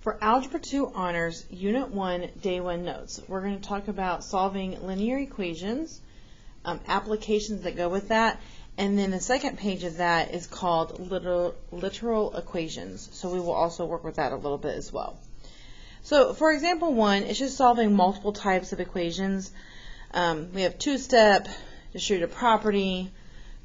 For Algebra II Honors, Unit 1, Day 1 notes, we're going to talk about solving linear equations, applications that go with that, and then the second page of that is called literal equations. So we will also work with that a little bit as well. So for example 1, it's just solving multiple types of equations. We have two-step, distributive property,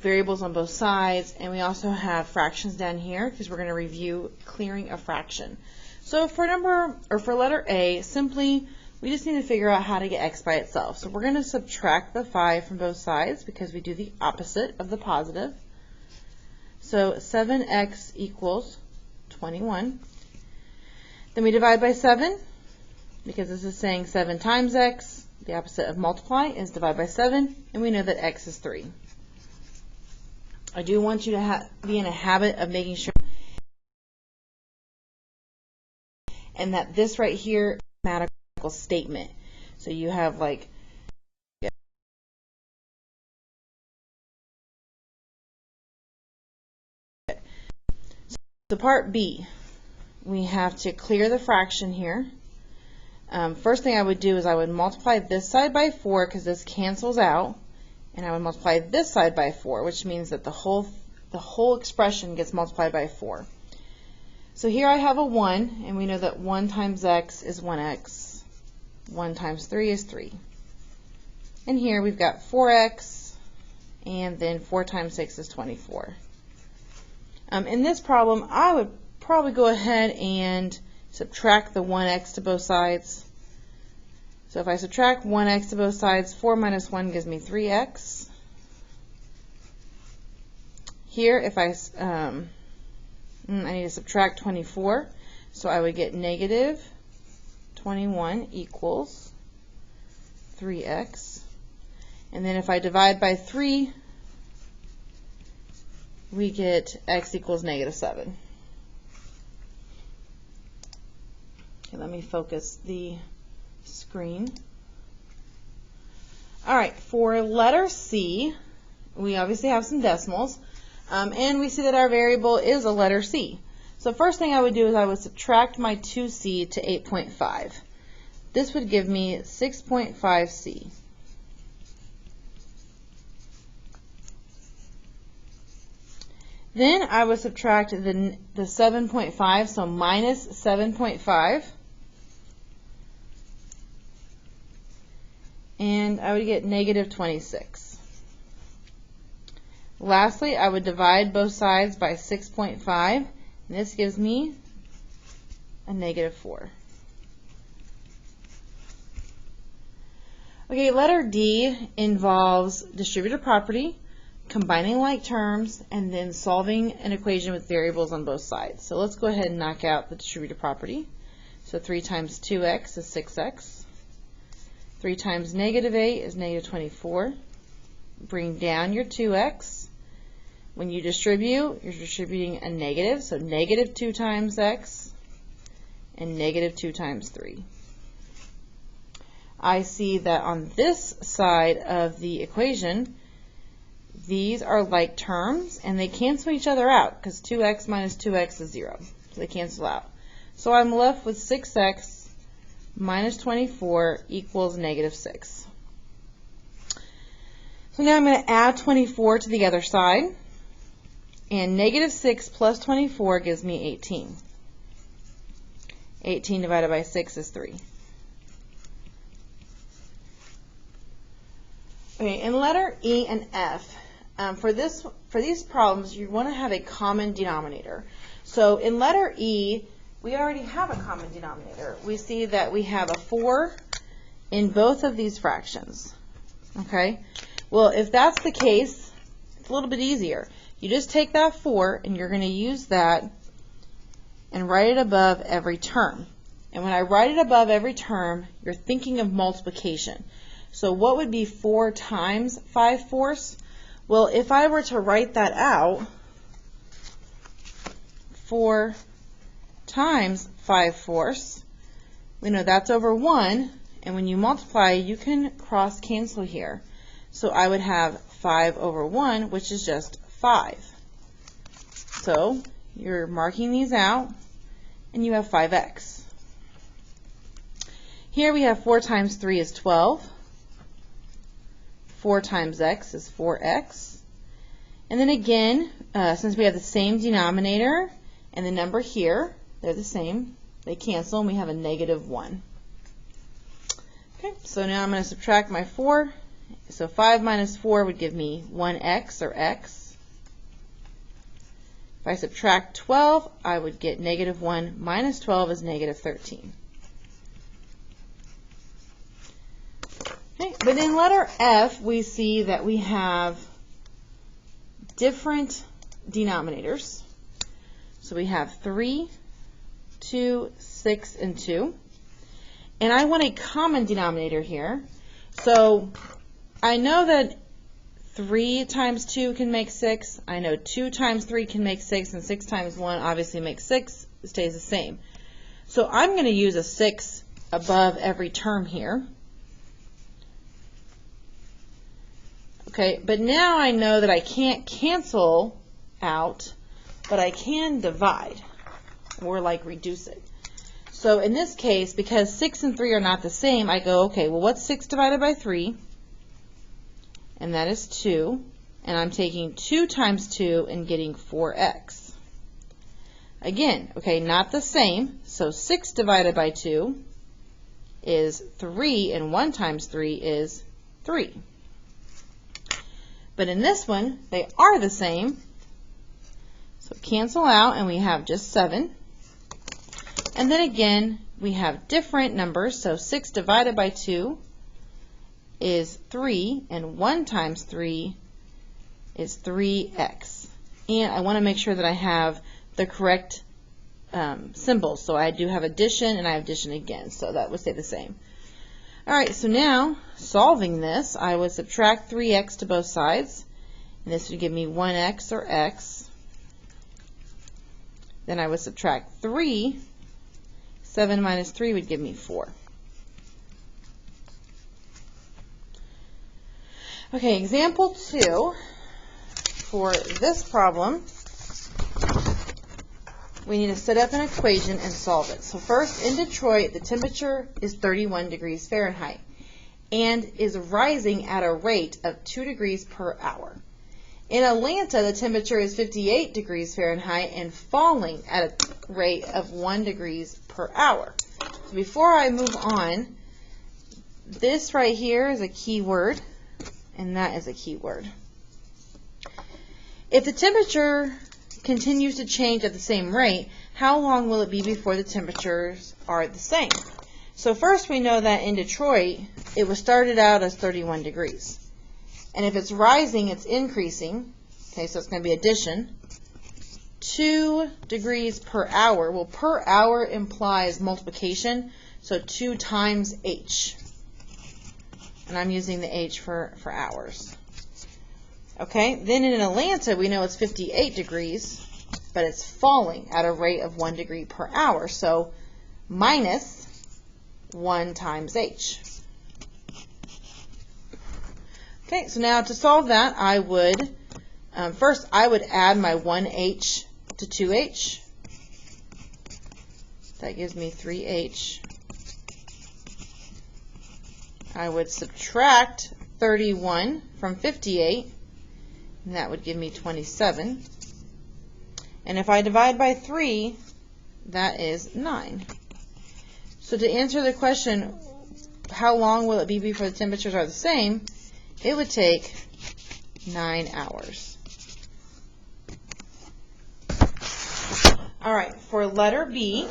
variables on both sides, and we also have fractions down here because we're going to review clearing a fraction. So for letter A, simply we just need to figure out how to get x by itself. So we're going to subtract the 5 from both sides because we do the opposite of the positive. So 7x equals 21. Then we divide by 7 because this is saying 7 times x. The opposite of multiply is divide by 7, and we know that x is 3. I do want you to be in a habit of making sure and that this right here is a mathematical statement. So you have like so part B, we have to clear the fraction here. First thing I would do is I would multiply this side by 4 because this cancels out, and I would multiply this side by 4, which means that the whole expression gets multiplied by 4. So here I have a 1, and we know that 1 times x is 1x. 1 times 3 is 3. And here we've got 4x, and then 4 times 6 is 24. In this problem, I would probably go ahead and subtract the 1x to both sides. So if I subtract 1x to both sides, 4 minus 1 gives me 3x. Here, if I need to subtract 24, so I would get negative 21 equals 3x. And then if I divide by 3, we get x equals negative 7. Okay, let me focus the screen. All right, for letter C, we obviously have some decimals. And we see that our variable is a letter C. So first thing I would do is I would subtract my 2c to 8.5. This would give me 6.5c. Then I would subtract the 7.5, so minus 7.5. And I would get negative 26. Lastly, I would divide both sides by 6.5, and this gives me a negative 4. Okay, letter D involves distributive property, combining like terms, and then solving an equation with variables on both sides. So let's go ahead and knock out the distributive property. So 3 times 2x is 6x. 3 times negative 8 is negative 24. Bring down your 2x. When you distribute, you're distributing a negative, so negative 2 times x and negative 2 times 3. I see that on this side of the equation, these are like terms, and they cancel each other out because 2x minus 2x is 0. So they cancel out. So I'm left with 6x minus 24 equals negative 6. So now I'm going to add 24 to the other side. And negative 6 plus 24 gives me 18. 18 divided by 6 is 3. Okay, in letter E and F, for these problems, you want to have a common denominator. So in letter E, we already have a common denominator. We see that we have a 4 in both of these fractions. Okay? Well, if that's the case, it's a little bit easier. You just take that 4 and you're going to use that and write it above every term. And when I write it above every term, you're thinking of multiplication. So what would be 4 times 5/4? Well, if I were to write that out, 4 times 5/4, we know that's over 1. And when you multiply, you can cross cancel here. So I would have 5 over 1, which is just 5. So you're marking these out, and you have 5x. Here we have 4 times 3 is 12. 4 times x is 4x. And then again, since we have the same denominator and the number here, they're the same. They cancel, and we have a negative 1. Okay, so now I'm going to subtract my 4. So 5 minus 4 would give me 1x, or x. If I subtract 12, I would get negative 1 minus 12 is negative 13. Okay, but in letter F, we see that we have different denominators. So we have 3, 2, 6, and 2. And I want a common denominator here. So I know that 3 times 2 can make 6. I know 2 times 3 can make 6, and 6 times 1 obviously makes 6. It stays the same. So I'm going to use a 6 above every term here. Okay, but now I know that I can't cancel out, but I can divide, or like reduce it. So in this case, because 6 and 3 are not the same, I go, okay, well, what's 6 divided by 3? And that is 2. And I'm taking 2 times 2 and getting 4x. Again, okay, not the same. So 6 divided by 2 is 3, and 1 times 3 is 3. But in this one, they are the same. So cancel out, and we have just 7. And then again, we have different numbers. So 6 divided by 2 is 3, and 1 times 3 is 3x. And I want to make sure that I have the correct symbols. So I do have addition, and I have addition again. So that would stay the same. All right, so now, solving this, I would subtract 3x to both sides, and this would give me 1x, or x. Then I would subtract 3. 7 minus 3 would give me 4. Okay, example 2. For this problem, we need to set up an equation and solve it. So first, in Detroit, the temperature is 31 degrees Fahrenheit and is rising at a rate of 2 degrees per hour. In Atlanta, the temperature is 58 degrees Fahrenheit and falling at a rate of 1 degrees per hour. So before I move on, this right here is a key word, and that is a key word. If the temperature continues to change at the same rate, how long will it be before the temperatures are the same? So first, we know that in Detroit, it was started out as 31 degrees. And if it's rising, it's increasing. Okay, so it's going to be addition. 2 degrees per hour. Well, per hour implies multiplication, so 2 times h. And I'm using the h for hours. Okay, then in Atlanta, we know it's 58 degrees, but it's falling at a rate of 1 degree per hour. So minus 1 times h. Okay, so now to solve that, I would, first I would add my 1h to 2h. That gives me 3h. I would subtract 31 from 58, and that would give me 27. And if I divide by 3, that is 9. So to answer the question, how long will it be before the temperatures are the same, it would take 9 hours. All right, for letter B,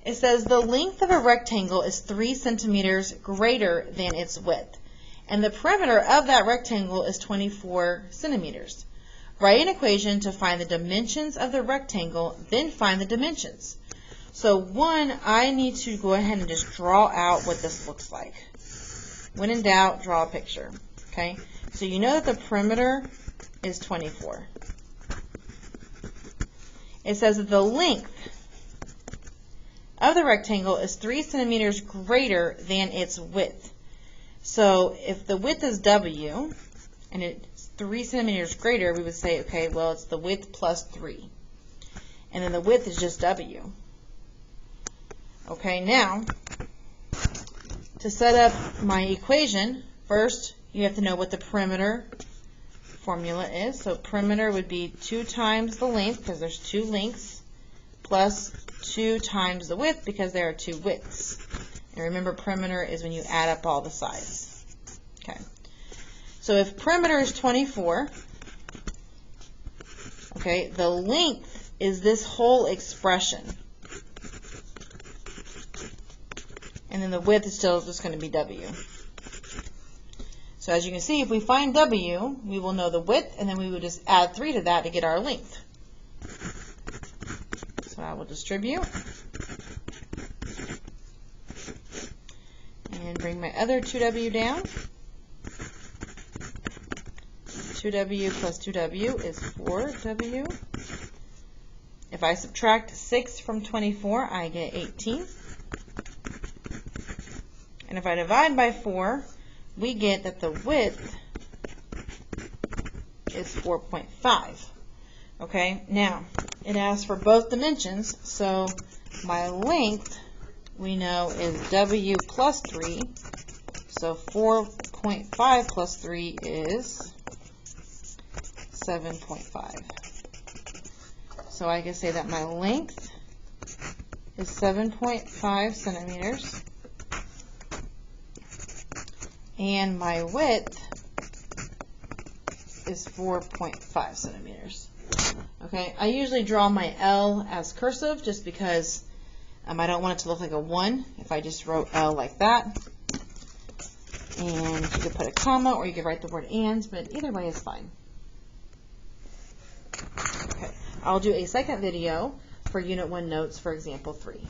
it says the length of a rectangle is 3 centimeters greater than its width, and the perimeter of that rectangle is 24 centimeters. Write an equation to find the dimensions of the rectangle, then find the dimensions. So one, I need to go ahead and just draw out what this looks like. When in doubt, draw a picture. Okay, so you know that the perimeter is 24. It says that the length of the rectangle is 3 centimeters greater than its width. So if the width is W and it's 3 centimeters greater, we would say, okay, well, it's the width plus 3. And then the width is just W. Okay, now to set up my equation, first you have to know what the perimeter formula is. So perimeter would be 2 times the length, because there's 2 lengths, plus 2 times the width, because there are 2 widths. And remember, perimeter is when you add up all the sides. Okay. So if perimeter is 24, okay, the length is this whole expression. And then the width is still just going to be W. So as you can see, if we find W, we will know the width, and then we would just add 3 to that to get our length. So I will distribute. And bring my other 2W down. 2W plus 2W is 4W. If I subtract 6 from 24, I get 18. And if I divide by 4, we get that the width is 4.5. Okay, now it asks for both dimensions, so my length we know is W plus 3. So 4.5 plus 3 is 7.5. So I can say that my length is 7.5 centimeters. And my width is 4.5 centimeters. Okay, I usually draw my L as cursive just because I don't want it to look like a 1 if I just wrote L like that. And you could put a comma or you could write the word and, but either way is fine. Okay, I'll do a second video for Unit 1 notes for example 3.